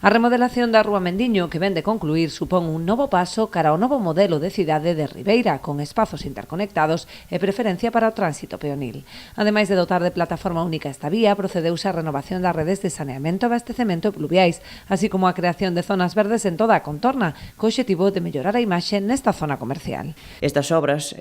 A remodelación da Rúa Mendiño, que ven de concluir, supón un novo paso cara ao novo modelo de cidade de Ribeira, con espazos interconectados e preferencia para o tránsito peonil. Ademais de dotar de plataforma única esta vía, procedeuse a renovación das redes de saneamento, abastecemento e pluviais, así como a creación de zonas verdes en toda a contorna, co obxectivo de mellorar a imaxe nesta zona comercial. Estas obras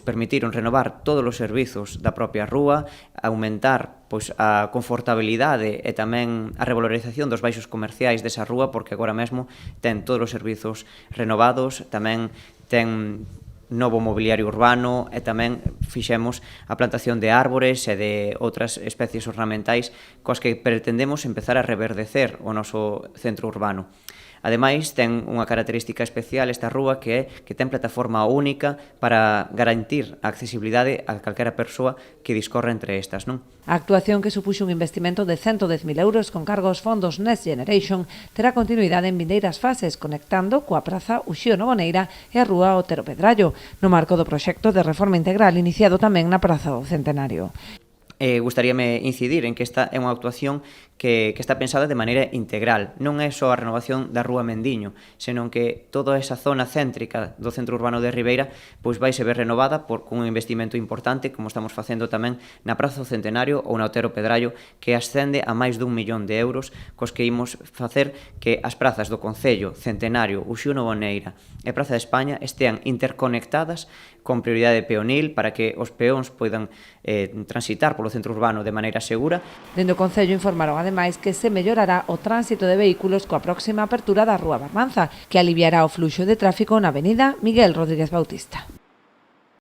permitiron renovar todos os servizos da propia rúa, aumentar a confortabilidade e tamén a revalorización dos baixos comerciais desa rúa, porque agora mesmo ten todos os servizos renovados, tamén ten novo mobiliario urbano e tamén fixemos a plantación de árbores e de outras especies ornamentais coas que pretendemos empezar a reverdecer o noso centro urbano. Ademais, ten unha característica especial esta rúa que é que ten plataforma única para garantir a accesibilidade a calquera persoa que discorre entre estas, non? A actuación, que supuxo un investimento de 110.000 euros con cargo aos fondos Next Generation, terá continuidade en vindeiras fases, conectando coa praza Uxío Novoneira e a rúa Otero Pedrallo, no marco do proxecto de reforma integral iniciado tamén na praza do Centenario. Gustaríame incidir en que esta é unha actuación que está pensada de maneira integral. Non é só a renovación da Rúa Mendiño, senón que toda esa zona céntrica do centro urbano de Ribeira vai se ver renovada con un investimento importante, como estamos facendo tamén na Praza do Centenario ou na Otero Pedrallo, que ascende a máis d'1 millón de euros, cos que imos facer que as prazas do Concello, Centenario, Uxío Novoneira e Praza de España estean interconectadas con prioridade peonil para que os peóns poidan transitar polo centro urbano de maneira segura. Dende o Concello informaron ademais que se mellorará o tránsito de vehículos coa próxima apertura da Rúa Barmanza, que aliviará o fluxo de tráfico na avenida Miguel Rodríguez Bautista.